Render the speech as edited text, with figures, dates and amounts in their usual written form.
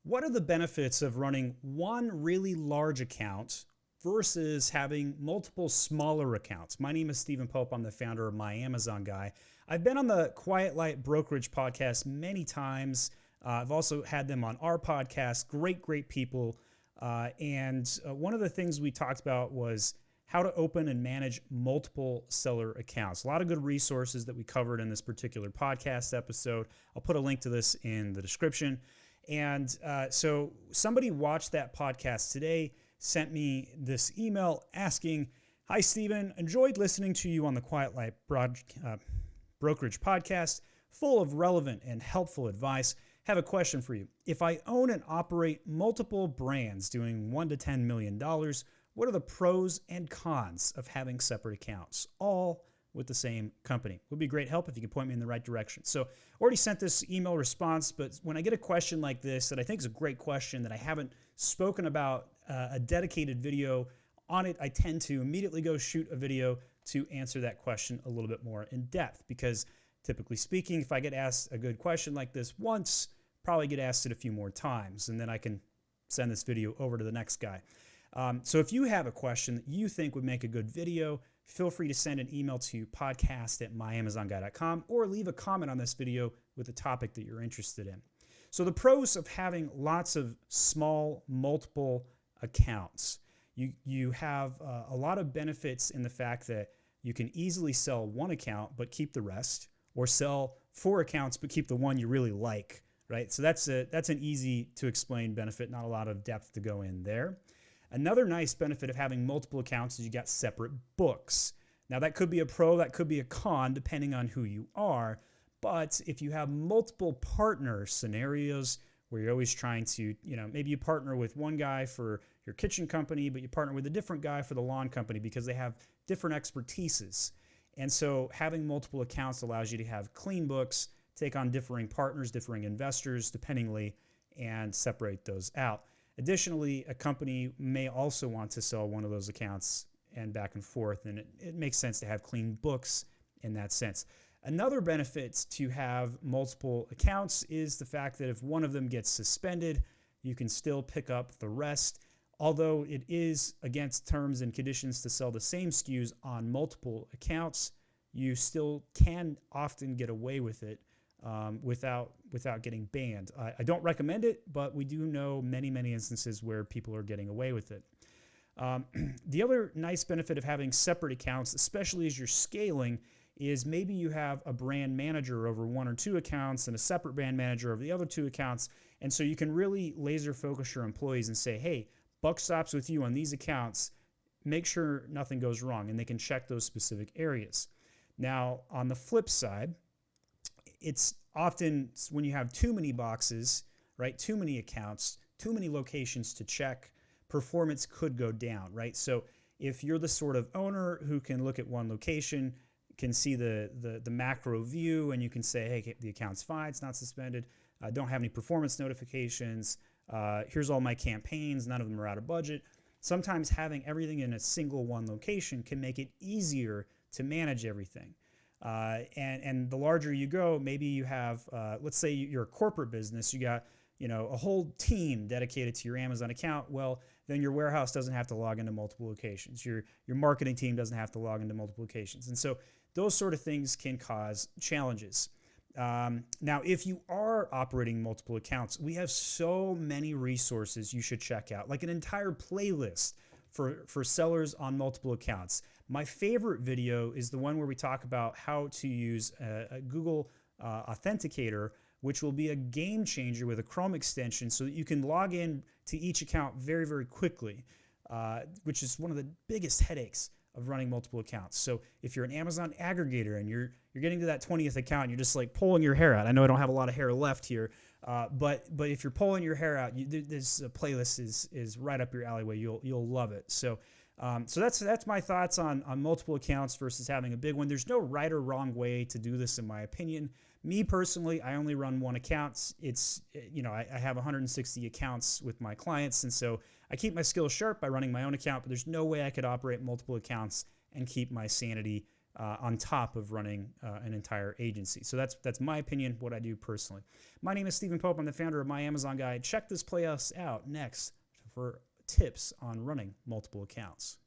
What are the benefits of running one really large account versus having multiple smaller accounts? My name is Stephen Pope. I'm the founder of My Amazon Guy. I've been on the Quiet Light Brokerage podcast many times. I've also had them on our podcast. Great people. And one of the things we talked about was how to open and manage multiple seller accounts. A lot of good resources that we covered in this particular podcast episode. I'll put a link to this in the description. And so somebody watched that podcast today, sent me this email asking, "Hi, Stephen, enjoyed listening to you on the Quiet Light Brokerage podcast, full of relevant and helpful advice. Have a question for you. If I own and operate multiple brands doing $1 to $10 million, what are the pros and cons of having separate accounts, all with the same company? Would be great help if you could point me in the right direction." So already sent this email response, but when I get a question like this that I think is a great question that I haven't spoken about a dedicated video on it, I tend to immediately go shoot a video to answer that question a little bit more in depth, because typically speaking, if I get asked a good question like this once, probably get asked it a few more times, and then I can send this video over to the next guy. So if you have a question that you think would make a good video, feel free to send an email to podcast@myamazonguy.com or leave a comment on this video with a topic that you're interested in. So the pros of having lots of small, multiple accounts. You have a lot of benefits in the fact that you can easily sell one account but keep the rest, or sell 4 accounts but keep the one you really like, right? So that's an easy to explain benefit, not a lot of depth to go in there. Another nice benefit of having multiple accounts is you got separate books. Now that could be a pro, that could be a con, depending on who you are. But if you have multiple partner scenarios where you're always trying to, maybe you partner with one guy for your kitchen company, but you partner with a different guy for the lawn company because they have different expertises. And so having multiple accounts allows you to have clean books, take on differing partners, differing investors, dependingly, and separate those out. Additionally, a company may also want to sell one of those accounts and back and forth, and it makes sense to have clean books in that sense. Another benefit to have multiple accounts is the fact that if one of them gets suspended, you can still pick up the rest. Although it is against terms and conditions to sell the same SKUs on multiple accounts, you still can often get away with it without getting banned. I don't recommend it, but we do know many instances where people are getting away with it. The other nice benefit of having separate accounts, especially as you're scaling, is maybe you have a brand manager over 1 or 2 accounts and a separate brand manager over the other 2 accounts. And so you can really laser focus your employees and say, hey, buck stops with you on these accounts. Make sure nothing goes wrong, and they can check those specific areas. Now, on the flip side, it's often when you have too many boxes, right? Too many accounts, too many locations to check, performance could go down, right? So if you're the sort of owner who can look at one location, can see the macro view, and you can say, hey, the account's fine, it's not suspended, don't have any performance notifications, here's all my campaigns, none of them are out of budget. Sometimes having everything in a single one location can make it easier to manage everything. And the larger you go, maybe you have, let's say you're a corporate business, you got a whole team dedicated to your Amazon account. Well, then your warehouse doesn't have to log into multiple locations. Your marketing team doesn't have to log into multiple locations. And so those sort of things can cause challenges. Now, if you are operating multiple accounts, we have so many resources you should check out, like an entire playlist for sellers on multiple accounts. My favorite video is the one where we talk about how to use a Google Authenticator, which will be a game changer with a Chrome extension so that you can log in to each account very quickly, which is one of the biggest headaches of running multiple accounts. So if you're an Amazon aggregator and you're getting to that 20th account, and you're just like pulling your hair out. I know I don't have a lot of hair left here, but if you're pulling your hair out, this playlist is right up your alleyway. You'll love it. So that's my thoughts on multiple accounts versus having a big one. There's no right or wrong way to do this, in my opinion. Me personally, I only run one account. It's, I have 160 accounts with my clients, and so I keep my skills sharp by running my own account, but there's no way I could operate multiple accounts and keep my sanity on top of running an entire agency. So that's my opinion, what I do personally. My name is Stephen Pope. I'm the founder of My Amazon Guy. Check this playlist out next for tips on running multiple accounts.